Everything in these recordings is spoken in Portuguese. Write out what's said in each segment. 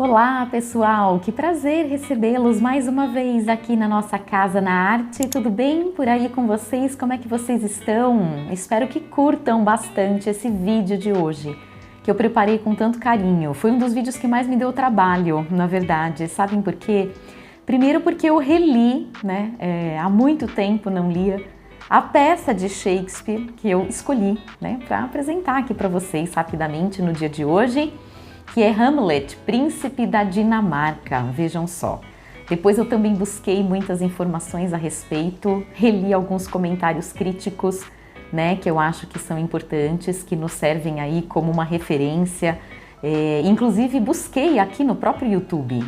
Olá pessoal, que prazer recebê-los mais uma vez aqui na nossa Casa na Arte. Tudo bem por aí com vocês? Como é que vocês estão? Espero que curtam bastante esse vídeo de hoje, que eu preparei com tanto carinho. Foi um dos vídeos que mais me deu trabalho, na verdade. Sabem por quê? Primeiro porque eu reli, há muito tempo não lia, a peça de Shakespeare que eu escolhi, para apresentar aqui para vocês rapidamente no dia de hoje, que é Hamlet, Príncipe da Dinamarca. Vejam só. Depois eu também busquei muitas informações a respeito, reli alguns comentários críticos, que eu acho que são importantes, que nos servem aí como uma referência. Inclusive busquei aqui no próprio YouTube,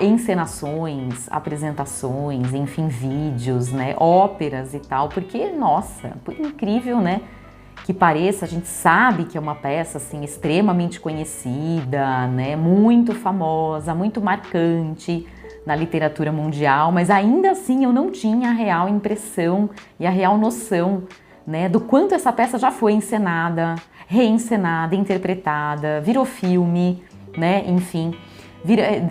encenações, apresentações, enfim, vídeos, óperas e tal, porque, nossa, por incrível, que pareça, a gente sabe que é uma peça assim extremamente conhecida, muito famosa, muito marcante na literatura mundial, mas ainda assim eu não tinha a real impressão e a real noção, do quanto essa peça já foi encenada, reencenada, interpretada, virou filme, enfim,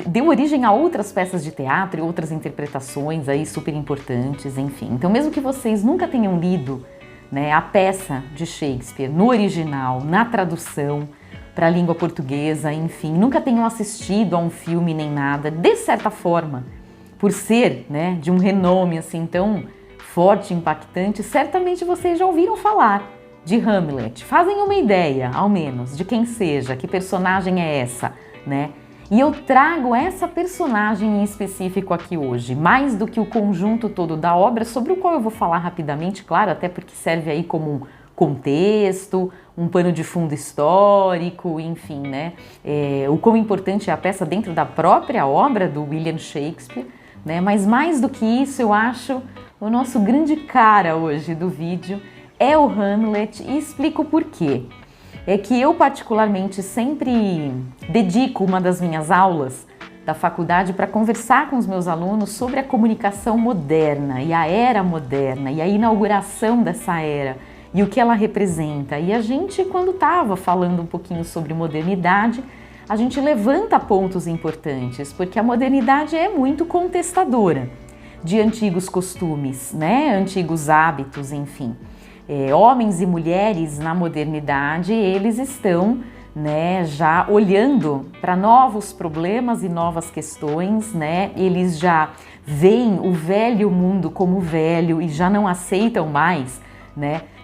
deu origem a outras peças de teatro e outras interpretações aí super importantes, enfim. Então, mesmo que vocês nunca tenham lido a peça de Shakespeare no original, na tradução para a língua portuguesa, enfim, nunca tenham assistido a um filme nem nada, de certa forma, por ser de um renome assim tão forte, impactante, certamente vocês já ouviram falar de Hamlet. Fazem uma ideia, ao menos, de quem seja, que personagem é essa, E eu trago essa personagem em específico aqui hoje, mais do que o conjunto todo da obra, sobre o qual eu vou falar rapidamente, claro, até porque serve aí como um contexto, um pano de fundo histórico, enfim, o quão importante é a peça dentro da própria obra do William Shakespeare, Mas mais do que isso, eu acho, o nosso grande cara hoje do vídeo é o Hamlet, e explico o porquê. É que eu particularmente sempre dedico uma das minhas aulas da faculdade para conversar com os meus alunos sobre a comunicação moderna e a era moderna e a inauguração dessa era e o que ela representa. E a gente, quando estava falando um pouquinho sobre modernidade, a gente levanta pontos importantes, porque a modernidade é muito contestadora de antigos costumes, antigos hábitos, enfim. Homens e mulheres na modernidade, eles estão já olhando para novos problemas e novas questões, Eles já veem o velho mundo como velho e já não aceitam mais,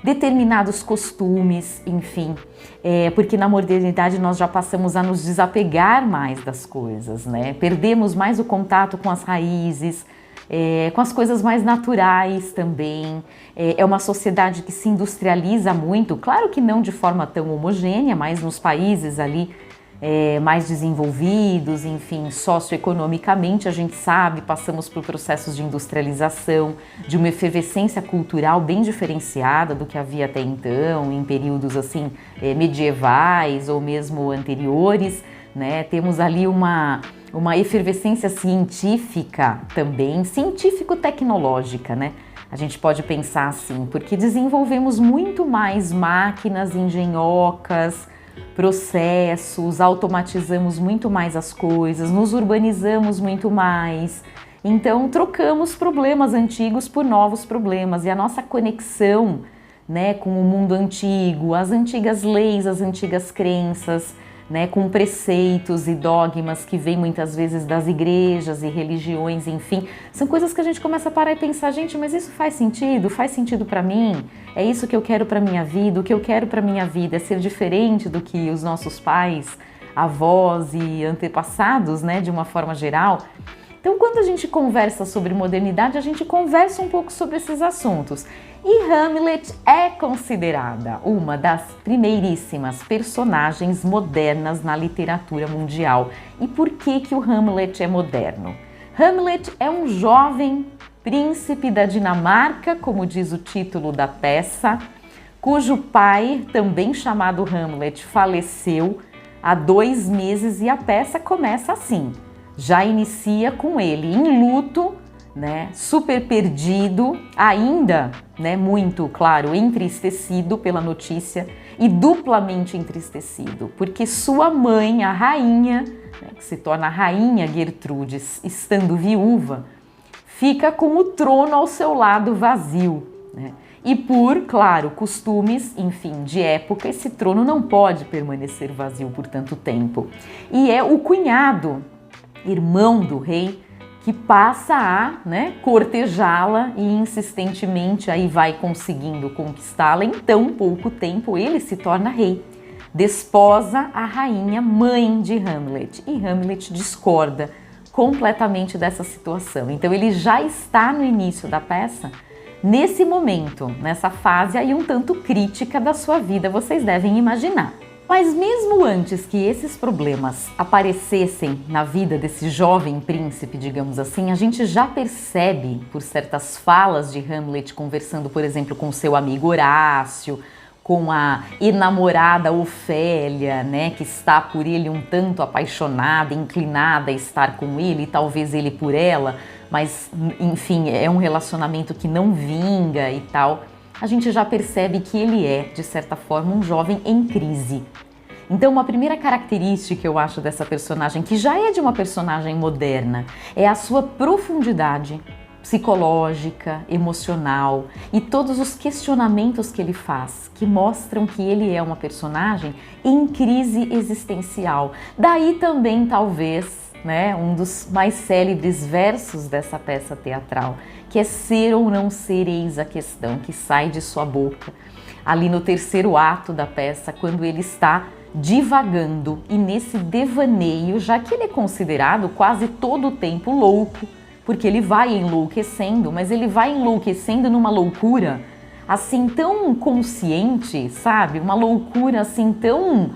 determinados costumes, enfim, porque na modernidade nós já passamos a nos desapegar mais das coisas, Perdemos mais o contato com as raízes, com as coisas mais naturais também. É uma sociedade que se industrializa muito, claro que não de forma tão homogênea, mas nos países ali mais desenvolvidos, enfim, socioeconomicamente, a gente sabe, passamos por processos de industrialização, de uma efervescência cultural bem diferenciada do que havia até então, em períodos assim medievais ou mesmo anteriores, Temos ali uma efervescência científica também, científico-tecnológica, A gente pode pensar assim, porque desenvolvemos muito mais máquinas engenhocas, processos, automatizamos muito mais as coisas, nos urbanizamos muito mais. Então, trocamos problemas antigos por novos problemas e a nossa conexão, com o mundo antigo, as antigas leis, as antigas crenças, com preceitos e dogmas que vêm muitas vezes das igrejas e religiões, enfim, são coisas que a gente começa a parar e pensar, gente, mas isso faz sentido? Faz sentido para mim? É isso que eu quero para minha vida? O que eu quero para minha vida é ser diferente do que os nossos pais, avós e antepassados, de uma forma geral? Então, quando a gente conversa sobre modernidade, a gente conversa um pouco sobre esses assuntos. E Hamlet é considerada uma das primeiríssimas personagens modernas na literatura mundial. E por que que o Hamlet é moderno? Hamlet é um jovem príncipe da Dinamarca, como diz o título da peça, cujo pai, também chamado Hamlet, faleceu há 2 meses e a peça começa assim. Já inicia com ele em luto, super perdido, ainda, muito, claro, entristecido pela notícia e duplamente entristecido, porque sua mãe, a rainha, né, que se torna a rainha Gertrudes, estando viúva, fica com o trono ao seu lado vazio, né? E por, claro, costumes, enfim, de época, esse trono não pode permanecer vazio por tanto tempo. E é o cunhado, irmão do rei, que passa a, né, cortejá-la e insistentemente aí vai conseguindo conquistá-la. Em tão pouco tempo ele se torna rei, desposa a rainha mãe de Hamlet, e Hamlet discorda completamente dessa situação. Então ele já está no início da peça, nesse momento, nessa fase aí um tanto crítica da sua vida, vocês devem imaginar. Mas mesmo antes que esses problemas aparecessem na vida desse jovem príncipe, digamos assim, a gente já percebe, por certas falas de Hamlet conversando, por exemplo, com seu amigo Horácio, com a enamorada Ofélia, né, que está por ele um tanto apaixonada, inclinada a estar com ele, e talvez ele por ela, mas, enfim, é um relacionamento que não vinga e tal. A gente já percebe que ele é, de certa forma, um jovem em crise. Então, uma primeira característica que eu acho dessa personagem, que já é de uma personagem moderna, é a sua profundidade psicológica, emocional e todos os questionamentos que ele faz, que mostram que ele é uma personagem em crise existencial. Daí também, talvez, né, um dos mais célebres versos dessa peça teatral, que é ser ou não ser eis a questão, que sai de sua boca ali no terceiro ato da peça, quando ele está divagando e nesse devaneio, já que ele é considerado quase todo o tempo louco, porque ele vai enlouquecendo, mas ele vai enlouquecendo numa loucura assim tão consciente, sabe? Uma loucura assim tão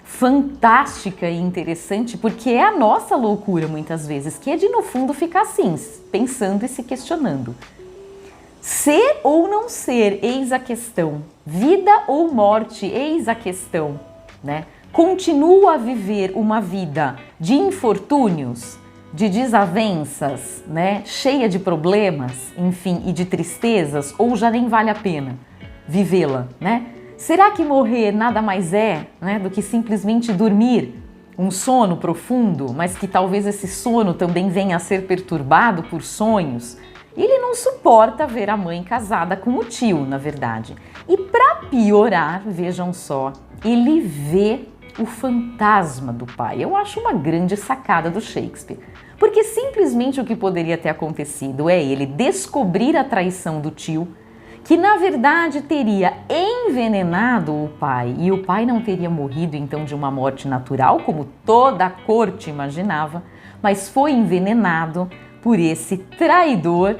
fantástica e interessante, porque é a nossa loucura muitas vezes, que é de no fundo ficar assim, pensando e se questionando. Ser ou não ser, eis a questão. Vida ou morte, eis a questão, né? Continuo a viver uma vida de infortúnios, de desavenças, né, cheia de problemas, enfim, e de tristezas, ou já nem vale a pena vivê-la, né? Será que morrer nada mais é, né, do que simplesmente dormir um sono profundo, mas que talvez esse sono também venha a ser perturbado por sonhos? Ele não suporta ver a mãe casada com o tio, na verdade. E para piorar, vejam só, ele vê o fantasma do pai. Eu acho uma grande sacada do Shakespeare. Porque simplesmente o que poderia ter acontecido é ele descobrir a traição do tio, que na verdade teria envenenado o pai, e o pai não teria morrido então de uma morte natural, como toda a corte imaginava, mas foi envenenado por esse traidor,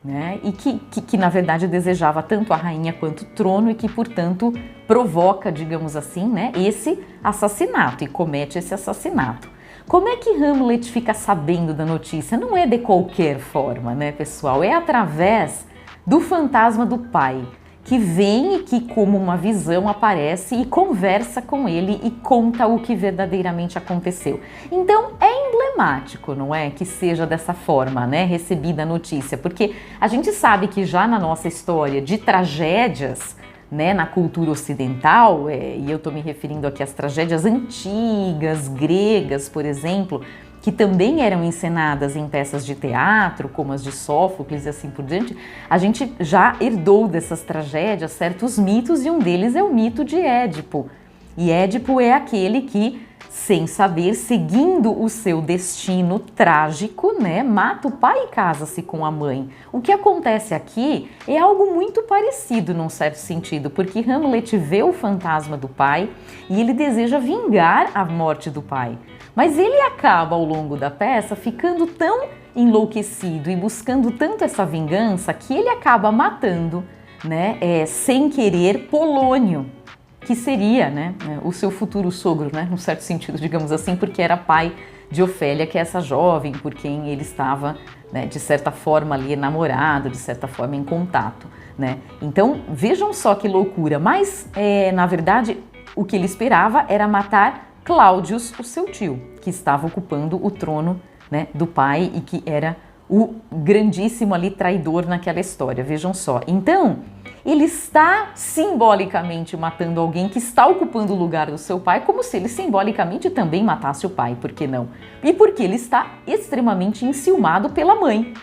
né? E que na verdade desejava tanto a rainha quanto o trono e que, portanto, provoca, digamos assim, né, esse assassinato e comete esse assassinato. Como é que Hamlet fica sabendo da notícia? Não é de qualquer forma, né, pessoal? É através do fantasma do pai, que vem e que, como uma visão, aparece e conversa com ele e conta o que verdadeiramente aconteceu. Então, é emblemático, não é? Que seja dessa forma, né? Recebida a notícia, porque a gente sabe que já na nossa história de tragédias, né, na cultura ocidental, e eu estou me referindo aqui às tragédias antigas, gregas, por exemplo, que também eram encenadas em peças de teatro, como as de Sófocles e assim por diante, a gente já herdou dessas tragédias certos mitos, e um deles é o mito de Édipo. E Édipo é aquele que, sem saber, seguindo o seu destino trágico, né, mata o pai e casa-se com a mãe. O que acontece aqui é algo muito parecido num certo sentido, porque Hamlet vê o fantasma do pai e ele deseja vingar a morte do pai. Mas ele acaba, ao longo da peça, ficando tão enlouquecido e buscando tanto essa vingança que ele acaba matando, né, sem querer, Polônio, que seria, né, o seu futuro sogro, né, num certo sentido, digamos assim, porque era pai de Ofélia, que é essa jovem por quem ele estava, né, de certa forma ali namorado, de certa forma em contato, né. Então, vejam só que loucura, mas, na verdade, o que ele esperava era matar Cláudius, o seu tio, que estava ocupando o trono, né, do pai e que era o grandíssimo ali traidor naquela história, vejam só. Então, ele está simbolicamente matando alguém que está ocupando o lugar do seu pai, como se ele simbolicamente também matasse o pai, por que não? E porque ele está extremamente enciumado pela mãe,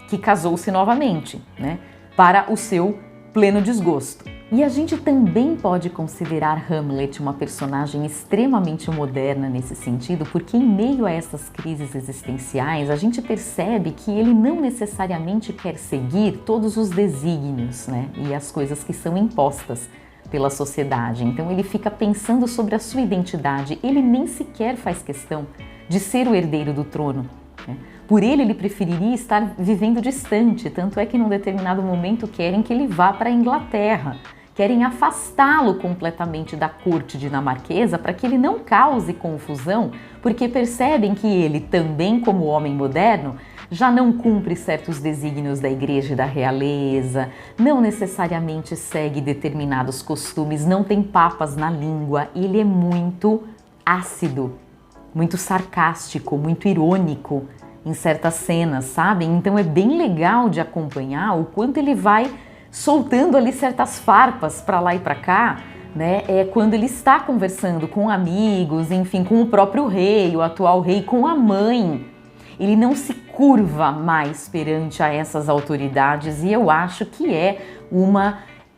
que casou-se novamente, né? Para o seu pleno desgosto. E a gente também pode considerar Hamlet uma personagem extremamente moderna nesse sentido, porque em meio a essas crises existenciais, a gente percebe que ele não necessariamente quer seguir todos os desígnios, né, e as coisas que são impostas pela sociedade. Então ele fica pensando sobre a sua identidade, ele nem sequer faz questão de ser o herdeiro do trono, né? Por ele preferiria estar vivendo distante, tanto é que num determinado momento querem que ele vá para a Inglaterra, querem afastá-lo completamente da corte dinamarquesa para que ele não cause confusão, porque percebem que ele, também como homem moderno, já não cumpre certos desígnios da igreja e da realeza, não necessariamente segue determinados costumes, não tem papas na língua, ele é muito ácido, muito sarcástico, muito irônico em certas cenas, sabe? Então é bem legal de acompanhar o quanto ele vai soltando ali certas farpas para lá e para cá, né? É quando ele está conversando com amigos, enfim, com o próprio rei, o atual rei, com a mãe. Ele não se curva mais perante a essas autoridades e eu acho que é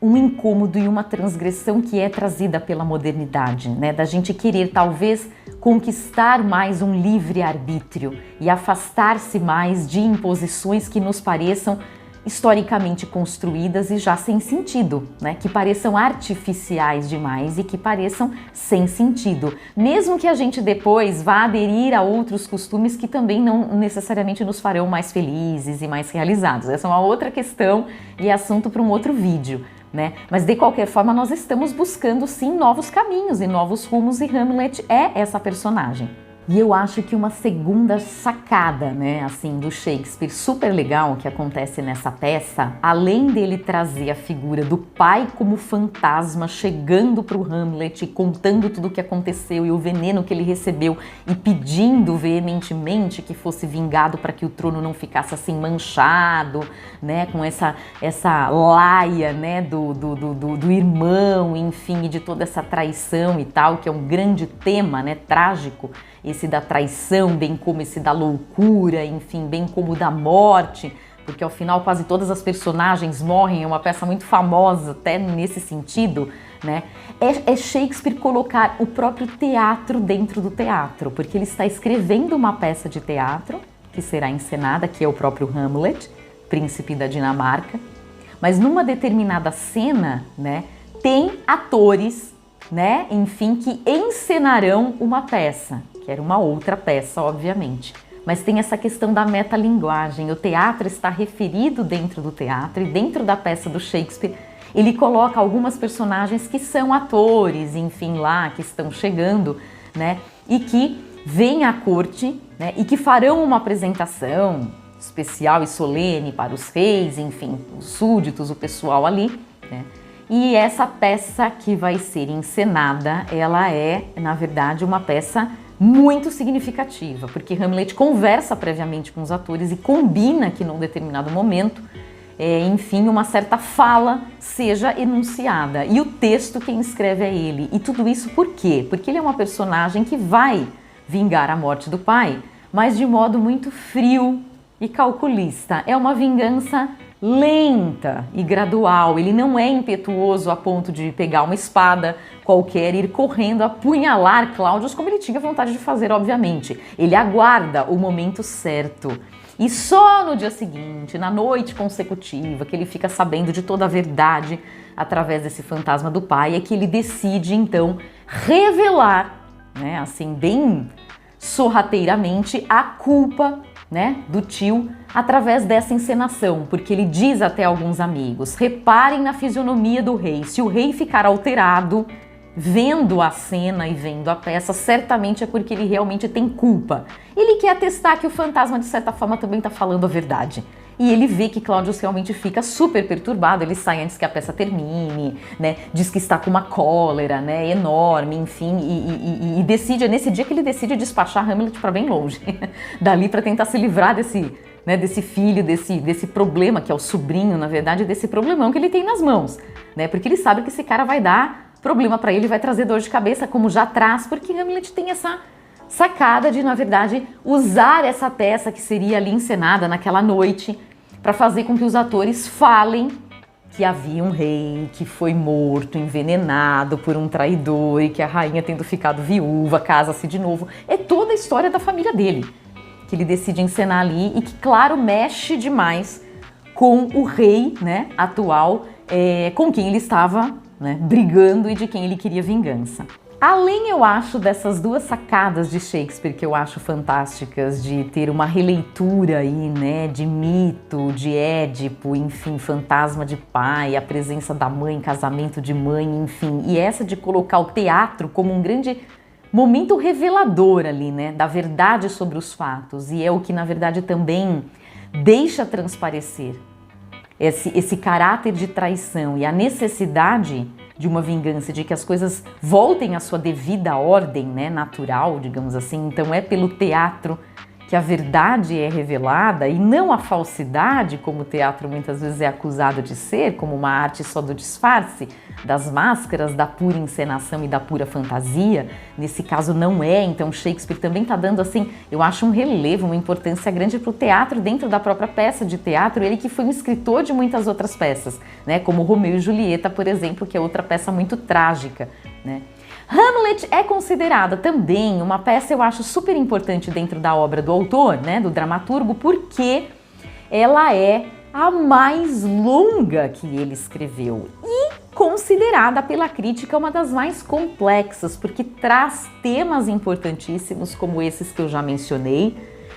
um incômodo e uma transgressão que é trazida pela modernidade, né? Da gente querer talvez conquistar mais um livre-arbítrio e afastar-se mais de imposições que nos pareçam historicamente construídas e já sem sentido, né? Que pareçam artificiais demais e que pareçam sem sentido, mesmo que a gente depois vá aderir a outros costumes que também não necessariamente nos farão mais felizes e mais realizados. Essa é uma outra questão e assunto para um outro vídeo, né? Mas de qualquer forma nós estamos buscando sim novos caminhos e novos rumos e Hamlet é essa personagem. E eu acho que uma segunda sacada, né, assim, do Shakespeare super legal que acontece nessa peça, além dele trazer a figura do pai como fantasma chegando para o Hamlet, contando tudo o que aconteceu e o veneno que ele recebeu e pedindo veementemente que fosse vingado para que o trono não ficasse assim manchado, né, com essa laia, né, do irmão, enfim, e de toda essa traição e tal, que é um grande tema, né, trágico. Esse da traição, bem como esse da loucura, enfim, bem como da morte, porque ao final quase todas as personagens morrem, é uma peça muito famosa até nesse sentido, né? É Shakespeare colocar o próprio teatro dentro do teatro, porque ele está escrevendo uma peça de teatro que será encenada, que é o próprio Hamlet, príncipe da Dinamarca, mas numa determinada cena, né, tem atores, né, enfim, que encenarão uma peça, que era uma outra peça, obviamente. Mas tem essa questão da metalinguagem, o teatro está referido dentro do teatro e dentro da peça do Shakespeare ele coloca algumas personagens que são atores, enfim, lá, que estão chegando, né, e que vêm à corte, né, e que farão uma apresentação especial e solene para os reis, enfim, os súditos, o pessoal ali, né. E essa peça que vai ser encenada, ela é, na verdade, uma peça muito significativa, porque Hamlet conversa previamente com os atores e combina que num determinado momento, enfim, uma certa fala seja enunciada. E o texto quem escreve é ele. E tudo isso por quê? Porque ele é uma personagem que vai vingar a morte do pai, mas de modo muito frio e calculista. É uma vingança lenta e gradual, ele não é impetuoso a ponto de pegar uma espada qualquer e ir correndo apunhalar Cláudio, como ele tinha vontade de fazer, obviamente. Ele aguarda o momento certo. E só no dia seguinte, na noite consecutiva, que ele fica sabendo de toda a verdade através desse fantasma do pai, é que ele decide, então, revelar, né, assim, bem sorrateiramente, a culpa, né, do tio através dessa encenação, porque ele diz até alguns amigos: reparem na fisionomia do rei, se o rei ficar alterado vendo a cena e vendo a peça, certamente é porque ele realmente tem culpa. Ele quer atestar que o fantasma de certa forma também está falando a verdade. E ele vê que Cláudio realmente fica super perturbado, ele sai antes que a peça termine, né? Diz que está com uma cólera, né, enorme, enfim, e decide, é nesse dia que ele decide despachar Hamlet para bem longe, dali para tentar se livrar né, desse filho, desse problema, que é o sobrinho, na verdade, desse problemão que ele tem nas mãos, né? Porque ele sabe que esse cara vai dar problema para ele, vai trazer dor de cabeça, como já traz, porque Hamlet tem essa sacada de, na verdade, usar essa peça que seria ali encenada naquela noite para fazer com que os atores falem que havia um rei que foi morto, envenenado por um traidor e que a rainha, tendo ficado viúva, casa-se de novo. É toda a história da família dele que ele decide encenar ali e que, claro, mexe demais com o rei, né, atual, com quem ele estava, né, brigando e de quem ele queria vingança. Além, eu acho, dessas duas sacadas de Shakespeare que eu acho fantásticas, de ter uma releitura aí, né, de mito, de Édipo, enfim, fantasma de pai, a presença da mãe, casamento de mãe, enfim, e essa de colocar o teatro como um grande momento revelador ali, né, da verdade sobre os fatos, e é o que, na verdade, também deixa transparecer esse caráter de traição e a necessidade de uma vingança, de que as coisas voltem à sua devida ordem, né, natural, digamos assim. Então é pelo teatro que a verdade é revelada e não a falsidade, como o teatro muitas vezes é acusado de ser, como uma arte só do disfarce, das máscaras, da pura encenação e da pura fantasia. Nesse caso não é, então Shakespeare também está dando, assim, eu acho um relevo, uma importância grande para o teatro dentro da própria peça de teatro, ele que foi um escritor de muitas outras peças, né, como Romeu e Julieta, por exemplo, que é outra peça muito trágica, né. Hamlet é considerada também uma peça, eu acho, super importante dentro da obra do autor, né, do dramaturgo, porque ela é a mais longa que ele escreveu e considerada pela crítica uma das mais complexas, porque traz temas importantíssimos como esses que eu já mencionei,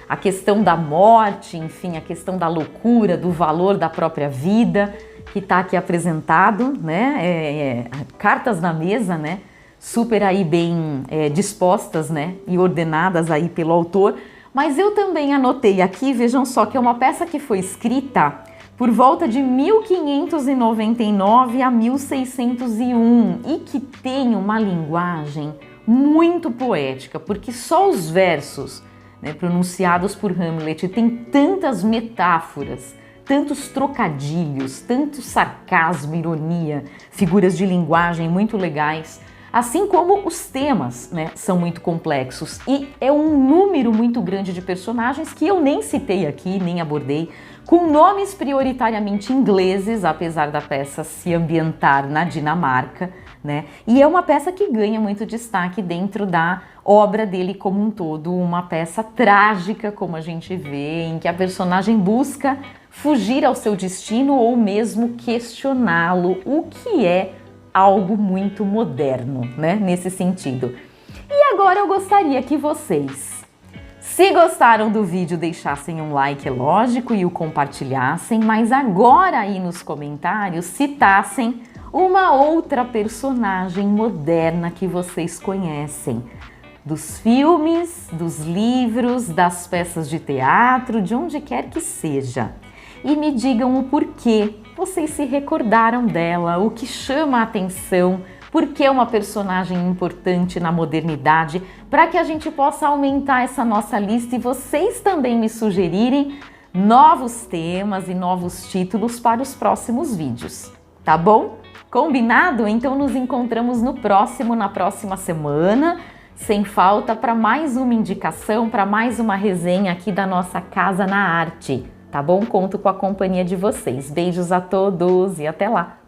a questão da morte, enfim, a questão da loucura, do valor da própria vida, que está aqui apresentado, né, cartas na mesa, né, super aí bem dispostas, né, e ordenadas aí pelo autor, mas eu também anotei aqui, vejam só, que é uma peça que foi escrita por volta de 1599 a 1601 e que tem uma linguagem muito poética, porque só os versos, né, pronunciados por Hamlet têm tantas metáforas, tantos trocadilhos, tanto sarcasmo, ironia, figuras de linguagem muito legais, assim como os temas, né, são muito complexos e é um número muito grande de personagens que eu nem citei aqui, nem abordei, com nomes prioritariamente ingleses, apesar da peça se ambientar na Dinamarca, né? E é uma peça que ganha muito destaque dentro da obra dele como um todo, uma peça trágica, como a gente vê, em que a personagem busca fugir ao seu destino ou mesmo questioná-lo, o que é algo muito moderno, né, nesse sentido. E agora eu gostaria que vocês, se gostaram do vídeo, deixassem um like, é lógico, e o compartilhassem, mas agora aí nos comentários citassem uma outra personagem moderna que vocês conhecem, dos filmes, dos livros, das peças de teatro, de onde quer que seja. E me digam o porquê vocês se recordaram dela, o que chama a atenção, por que é uma personagem importante na modernidade, para que a gente possa aumentar essa nossa lista e vocês também me sugerirem novos temas e novos títulos para os próximos vídeos, tá bom? Combinado? Então nos encontramos na próxima semana, sem falta, para mais uma indicação, para mais uma resenha aqui da nossa Casa na Arte, tá bom? Conto com a companhia de vocês. Beijos a todos e até lá!